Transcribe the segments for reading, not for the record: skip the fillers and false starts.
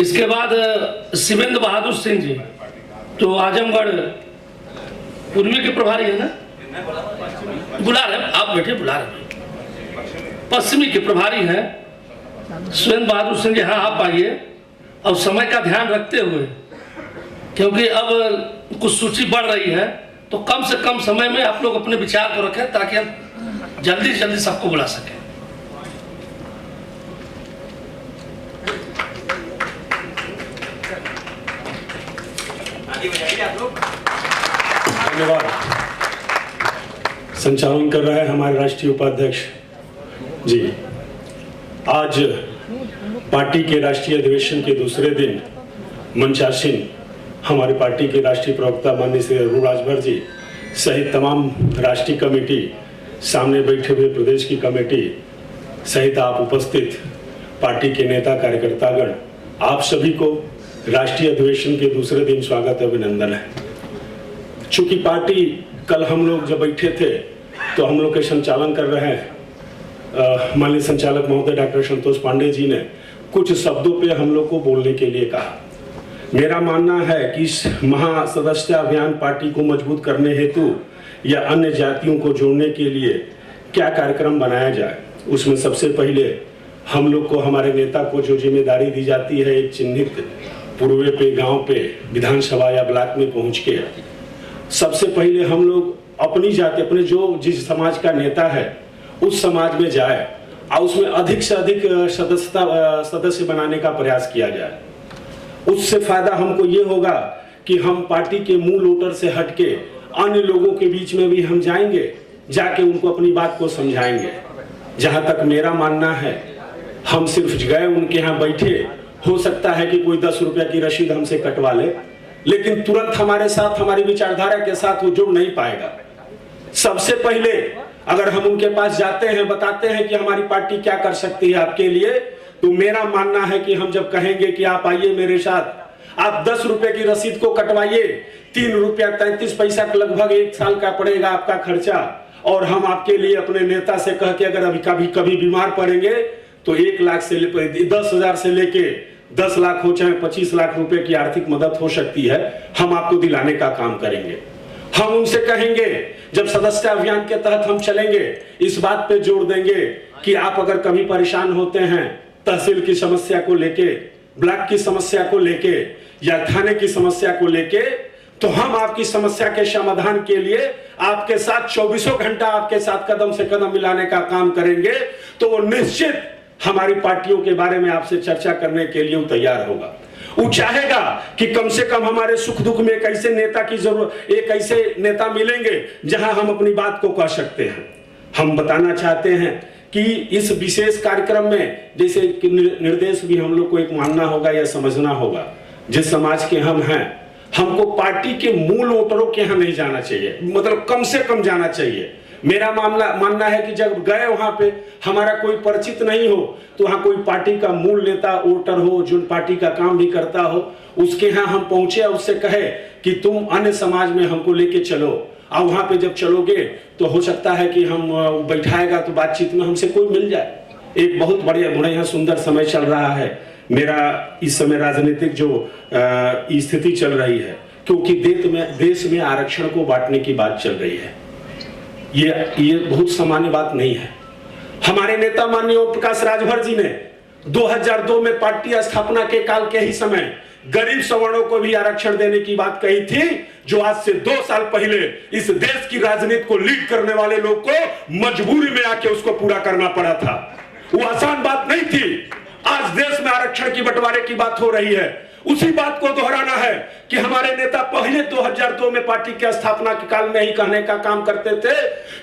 इसके बाद शिवेंद्र बहादुर सिंह जी जो आजमगढ़ पूर्वी के प्रभारी है ना, बुला रहे आप बैठे, बुला रहे पश्चिमी के प्रभारी हैं शिवेंद्र बहादुर सिंह जी। हाँ आप आइए, और समय का ध्यान रखते हुए, क्योंकि अब कुछ सूची बढ़ रही है, तो कम से कम समय में आप लोग अपने विचार को रखें ताकि हम जल्दी से जल्दी सबको बुला सकें। धन्यवाद। संचालन कर रहा है हमारे राष्ट्रीय उपाध्यक्ष जी। आज पार्टी के राष्ट्रीय अधिवेशन के दूसरे दिन मंचासीन हमारी पार्टी के राष्ट्रीय प्रवक्ता माननीय श्री अरुण राजभर जी सहित तमाम राष्ट्रीय कमेटी, सामने बैठे हुए प्रदेश की कमेटी सहित आप उपस्थित पार्टी के नेता कार्यकर्तागण, आप सभी को राष्ट्रीय अधिवेशन के दूसरे दिन स्वागत अभिनंदन है। चूंकि पार्टी कल हम लोग जब बैठे थे तो हम लोग के संचालन कर रहे हैं माननीय संचालक महोदय डॉक्टर संतोष पांडे जी ने कुछ शब्दों पे हम लोग को बोलने के लिए कहा। मेरा मानना है कि इस महासदस्यता अभियान पार्टी को मजबूत करने हेतु या अन्य जातियों को जोड़ने के लिए क्या कार्यक्रम बनाया जाए, उसमें सबसे पहले हम लोग को, हमारे नेता को जो जिम्मेदारी दी जाती है एक चिन्हित पूर्वे पे, गांव पे, विधानसभा या ब्लॉक में पहुंच के सबसे पहले हम लोग अपनी जाति, अपने जो जिस समाज का नेता है उस समाज में जाए और उसमें अधिक से अधिक सदस्य बनाने का प्रयास किया जाए। उससे फायदा हमको ये होगा कि हम पार्टी के मूल वोटर से हटके अन्य लोगों के बीच में भी हम जाएंगे, जाके उनको अपनी बात को समझाएंगे। जहां तक मेरा मानना है, हम सिर्फ गए उनके यहाँ बैठे, हो सकता है कि कोई 10 रुपया की रसीद हमसे कटवा ले, लेकिन तुरंत हमारे साथ, हमारी विचारधारा के साथ वो जुड़ नहीं पाएगा। सबसे पहले अगर हम उनके पास जाते हैं, बताते हैं कि हमारी पार्टी क्या कर सकती है आपके लिए, तो मेरा मानना है कि हम जब कहेंगे कि आप आइए मेरे साथ, आप 10 रुपए की रसीद को कटवाइए, 3 रुपया 33 पैसा लगभग 1 साल का पड़ेगा आपका खर्चा, और हम आपके लिए अपने नेता से कह के अगर अभी कभी बीमार पड़ेंगे तो 1 लाख से 10,000 से लेके 10 लाख हो चाहे 25 लाख रुपए की आर्थिक मदद हो सकती है, हम आपको दिलाने का काम करेंगे। हम उनसे कहेंगे, जब सदस्यता अभियान के तहत हम चलेंगे, इस बात पे जोर देंगे कि आप अगर कभी परेशान होते हैं तहसील की समस्या को लेके, ब्लॉक की समस्या को लेके या थाने की समस्या को लेके, तो हम आपकी समस्या के समाधान के लिए आपके साथ 24 घंटा आपके साथ कदम से कदम मिलाने का काम करेंगे। तो वो निश्चित हमारी पार्टियों के बारे में आपसे चर्चा करने के लिए वो तैयार होगा। वो चाहेगा कि कम से कम हमारे सुख दुख में एक ऐसे नेता की जरूरत, एक ऐसे नेता मिलेंगे जहां हम अपनी बात को कह सकते हैं। हम बताना चाहते हैं कि इस विशेष कार्यक्रम में जैसे निर्देश भी हम लोग को एक मानना होगा या समझना होगा, जिस समाज के हम हैं, हमको पार्टी के मूल वोटरों के यहाँ नहीं जाना चाहिए, मतलब कम से कम जाना चाहिए। मेरा मानना है कि जब गए वहां पे हमारा कोई परिचित नहीं हो, तो वहां कोई पार्टी का मूल नेता वोटर हो जो पार्टी का काम भी करता हो, उसके यहाँ हम पहुंचे और उससे कहे कि तुम अन्य समाज में हमको लेके चलो, और वहां पे जब चलोगे तो हो सकता है कि हम बैठाएगा तो बातचीत में हमसे कोई मिल जाए। एक बहुत बढ़िया सुंदर समय चल रहा है मेरा इस समय, राजनीतिक जो स्थिति चल रही है, क्योंकि देश में आरक्षण को बांटने की बात चल रही है। ये बहुत सामान्य बात नहीं है। हमारे नेता माननीय ओम प्रकाश राजभर जी ने 2002 में पार्टी स्थापना के काल के ही समय गरीब सवर्णों को भी आरक्षण देने की बात कही थी, जो आज से 2 साल पहले इस देश की राजनीति को लीड करने वाले लोग को मजबूरी में आके उसको पूरा करना पड़ा था। वो आसान बात नहीं थी। आज देश में आरक्षण की बंटवारे की बात हो रही है। उसी बात को दोहराना है कि हमारे नेता पहले 2002 में पार्टी के स्थापना के काल में ही कहने का काम करते थे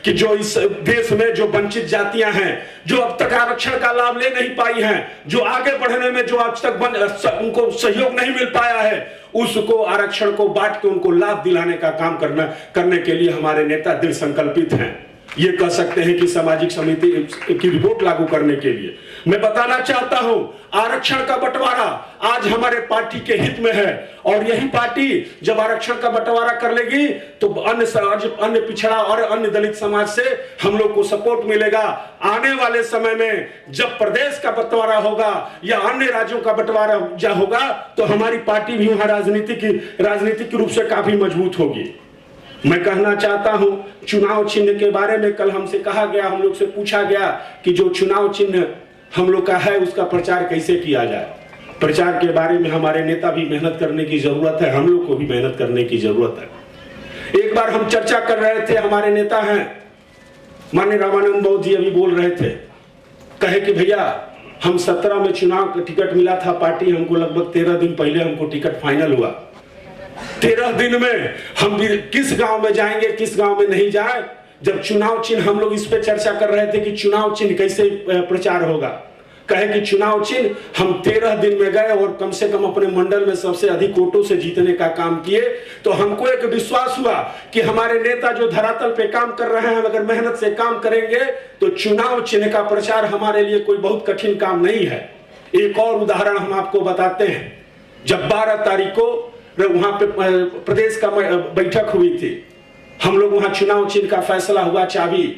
कि जो इस देश में जो वंचित जातियां हैं, जो अब तक आरक्षण का लाभ ले नहीं पाई हैं, जो आगे बढ़ने में जो आज तक उनको सहयोग नहीं मिल पाया है, उसको आरक्षण को बांट के उनको लाभ दिलाने का काम करने के लिए हमारे नेता दृढ़ संकल्पित हैं। ये कह सकते हैं कि सामाजिक समिति की रिपोर्ट लागू करने के लिए मैं बताना चाहता हूं, आरक्षण का बंटवारा आज हमारे पार्टी के हित में है और यही पार्टी जब आरक्षण का बंटवारा कर लेगी तो अन्य पिछड़ा और अन्य दलित समाज से हम लोग को सपोर्ट मिलेगा। आने वाले समय में जब प्रदेश का बंटवारा होगा या अन्य राज्यों का बंटवारा होगा तो हमारी पार्टी भी वहां राजनीतिक रूप से काफी मजबूत होगी। मैं कहना चाहता हूं, चुनाव चिन्ह के बारे में कल हमसे कहा गया, हम लोग से पूछा गया कि जो चुनाव चिन्ह हम लोग का है उसका प्रचार कैसे किया जाए। प्रचार के बारे में हमारे नेता भी मेहनत करने की जरूरत है, हम लोग को भी मेहनत करने की जरूरत है। एक बार हम चर्चा कर रहे थे, हमारे नेता हैं माननीय रामानंद बौद्ध जी अभी बोल रहे थे, कहे कि भैया हम 17 में चुनाव का टिकट मिला था, पार्टी हमको लगभग 13 दिन पहले हमको टिकट फाइनल हुआ। 13 दिन में हम भी किस गांव में जाएंगे, किस गांव में नहीं जाए। जब चुनाव चिन्ह हम लोग इस पे चर्चा कर रहे थे कि चुनाव चिन्ह कैसे प्रचार होगा, कहे कि चुनाव चिन्ह हम 13 दिन में गए और कम से कम अपने मंडल में सबसे अधिक वोटों से जीतने का काम किए। तो हमको एक विश्वास हुआ कि हमारे नेता जो धरातल पे काम कर रहे हैं अगर मेहनत से काम करेंगे तो चुनाव चिन्ह का प्रचार हमारे लिए कोई बहुत कठिन काम नहीं है। एक और उदाहरण हम आपको बताते हैं। जब 12 तारीख को वहां पे प्रदेश का बैठक हुई थी, हम लोग वहां चुनाव चिन्ह का फैसला हुआ, चाबी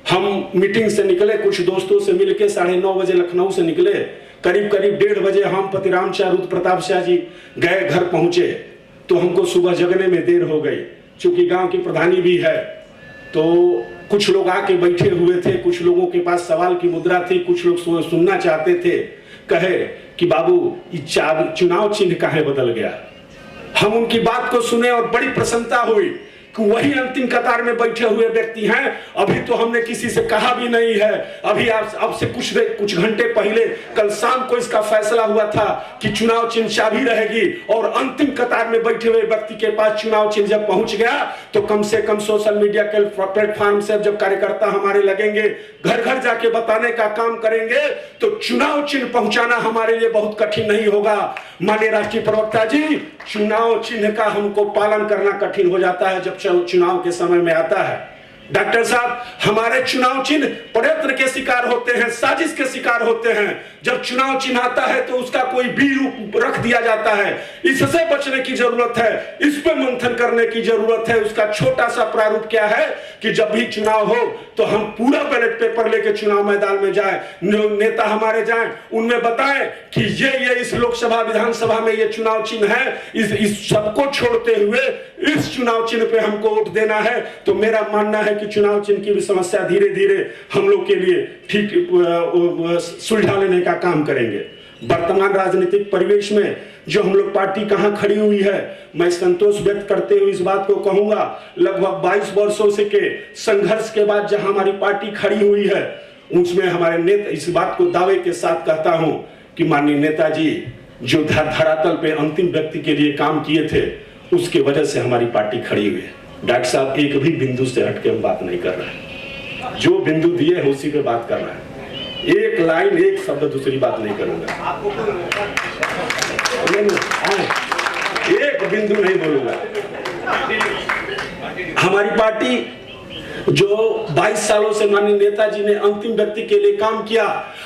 हम मीटिंग से निकले, कुछ दोस्तों से मिलके 9:30 बजे लखनऊ से निकले, करीब 1:30 बजे हम पतिराम शाह रुद्र प्रताप शाह जी गए, घर पहुंचे तो हमको सुबह जगने में देर हो गई। चूंकि गांव की प्रधानी भी है तो कुछ लोग आके बैठे हुए थे, कुछ लोगों के पास सवाल की मुद्रा थी, कुछ लोग सुनना चाहते थे। कहे कि बाबू ये चुनाव चिन्ह काहे बदल गया। हम उनकी बात को सुने और बड़ी प्रसन्नता हुई कि वही अंतिम कतार में बैठे हुए व्यक्ति हैं। अभी तो हमने किसी से कहा भी नहीं है, अभी अब से कुछ घंटे पहले कल शाम को इसका फैसला हुआ था कि चुनाव चिन्ह चाबी रहेगी और अंतिम कतार में बैठे हुए व्यक्ति के पास चुनाव चिन्ह जब पहुंच गया तो कम से कम सोशल मीडिया के प्लेटफॉर्म से जब कार्यकर्ता हमारे लगेंगे, घर घर जाके बताने का काम करेंगे तो चुनाव चिन्ह पहुंचाना हमारे लिए बहुत कठिन नहीं होगा। माननीय राष्ट्रीय प्रवक्ता जी, चुनाव चिन्ह का हमको पालन करना कठिन हो जाता है जब चुनाव के समय में आता है। डॉक्टर साहब, हमारे चुनाव चिन्ह प्रयत्न के शिकार होते हैं, साजिश के शिकार होते हैं। जब चुनाव चिन्ह आता है तो उसका कोई बी रूप रख दिया जाता है। इससे बचने की जरूरत है, इस पे मंथन करने की जरूरत है। उसका छोटा सा प्रारूप क्या है कि जब भी चुनाव हो तो हम पूरा बैलेट पेपर लेके चुनाव मैदान में जाए, नेता हमारे जाएं, उनमें बताएं कि ये इस लोकसभा विधानसभा में ये चुनाव चिन्ह है, इस सबको छोड़ते हुए इस चुनाव चिन्ह पे हमको वोट देना है। तो मेरा मानना है कि चुनाव चिन्ह की भी समस्या धीरे धीरे हम लोग के लिए ठीक सुलझा लेने का काम करेंगे। वर्तमान राजनीतिक परिवेश में जो हम लोग पार्टी कहां खड़ी हुई है, मैं संतोष व्यक्त करते हुए इस बात को कहूंगा, लगभग 22 वर्षों से के संघर्ष के बाद जहां हमारी पार्टी खड़ी हुई है उसमें हमारे नेता, इस बात को दावे के साथ कहता हूं कि माननीय नेताजी जो धरातल पे अंतिम व्यक्ति के लिए काम किए थे उसके वजह से हमारी पार्टी खड़ी हुई है। डॉक्टर साहब, एक भी बिंदु से हटके हम बात नहीं कर रहे हैं, जो बिंदु दिए है उसी पे बात कर रहे हैं। एक लाइन एक शब्द दूसरी बात नहीं करूंगा, एक बिंदु नहीं बोलूंगा। हमारी पार्टी जो 22 सालों से माननीय नेताजी ने अंतिम व्यक्ति के लिए काम किया,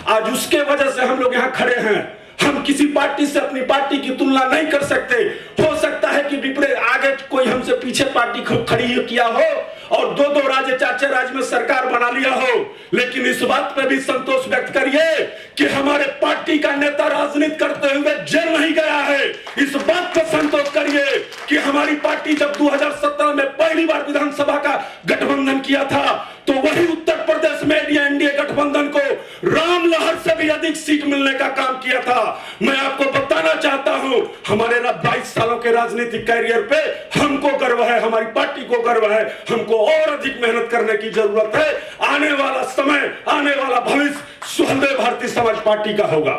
आज उसके वजह से हम लोग यहाँ खड़े हैं। हम किसी पार्टी से अपनी पार्टी की तुलना नहीं कर सकते। हो सकता है कि विपरीत आगे कोई हमसे पीछे पार्टी खड़ी किया हो और 2-2 राज्य 4-4 राज्य में सरकार बना लिया हो, लेकिन इस बात पे भी संतोष व्यक्त करिए कि हमारे पार्टी का नेता राजनीति करते हुए जेल नहीं गया है। इस बात पे संतोष करिए कि हमारी पार्टी जब 2017 में पहली बार विधानसभा का गठबंधन किया था तो वही उत्तर प्रदेश में एनडीए गठबंधन को राम लहर से भी अधिक सीट मिलने का काम किया था। मैं आपको बताना चाहता हूं, हमारे 22 सालों के राजनीतिक कैरियर पे हमको गर्व है, हमारी पार्टी को गर्व है। हमको और अधिक मेहनत करने की जरूरत है। आने वाला समय, आने वाला भविष्य सुहलदेव भारतीय समाज पार्टी का होगा।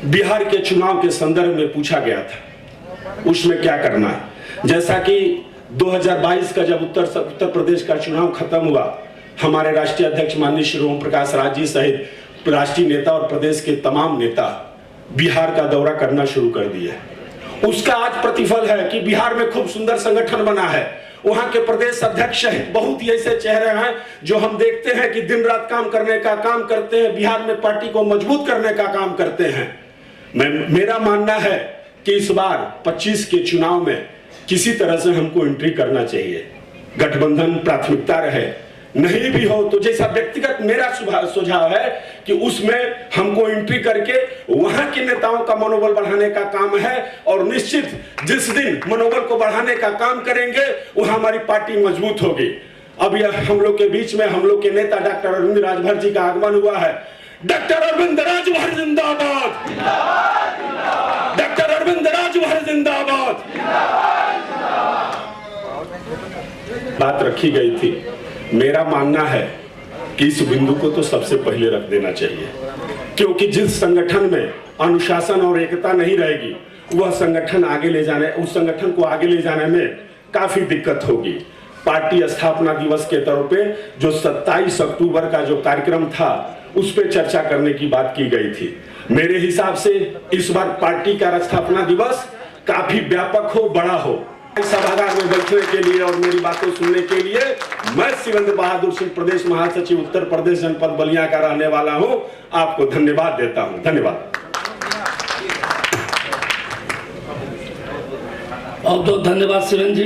बिहार के चुनाव के संदर्भ में पूछा गया था, उसमें क्या करना है। जैसा कि 2022 का जब उत्तर प्रदेश का चुनाव खत्म हुआ, हमारे राष्ट्रीय अध्यक्ष माननीय श्री ओम प्रकाश राज जी सहित राष्ट्रीय नेता और प्रदेश के तमाम नेता बिहार का दौरा करना शुरू कर दिए। उसका आज प्रतिफल है कि बिहार में खूब सुंदर संगठन बना है वहां के प्रदेश अध्यक्ष सहित बहुत ही ऐसे चेहरे हैं जो हम देखते हैं कि दिन रात काम करने का काम करते हैं, बिहार में पार्टी को मजबूत करने का काम करते हैं। मेरा मानना है कि इस बार 25 के चुनाव में किसी तरह से हमको एंट्री करना चाहिए, गठबंधन प्राथमिकता रहे, नहीं भी हो तो जैसा व्यक्तिगत मेरा सुझाव है कि उसमें हमको एंट्री करके वहां के नेताओं का मनोबल बढ़ाने का काम है, और निश्चित जिस दिन मनोबल को बढ़ाने का काम करेंगे वहां हमारी पार्टी मजबूत होगी। अब यह हम लोग के बीच में हम लोग के नेता डॉक्टर अरविंद राजभर जी का आगमन हुआ है। डॉक्टर अरविंद राजभर जिंदाबाद, डॉक्टर अरविंद राजभर जिंदाबाद। बात रखी गई थी, मेरा मानना है कि इस बिंदु को तो सबसे पहले रख देना चाहिए, क्योंकि जिस संगठन में अनुशासन और एकता नहीं रहेगी वह संगठन उस संगठन को आगे ले जाने में काफी दिक्कत होगी। पार्टी स्थापना दिवस के तौर पे जो 27 अक्टूबर का जो कार्यक्रम था उस पर चर्चा करने की बात की गई थी। मेरे हिसाब से इस बार पार्टी का स्थापना दिवस काफी व्यापक हो, बड़ा हो। सभागार में बैठने के लिए और मेरी बातें सुनने के लिए मैं शिवेंद्र बहादुर सिंह, प्रदेश महासचिव उत्तर प्रदेश जनपद बलिया का रहने वाला हूं, आपको धन्यवाद देता हूं। धन्यवाद। बहुत बहुत धन्यवाद शिवेंद्र जी।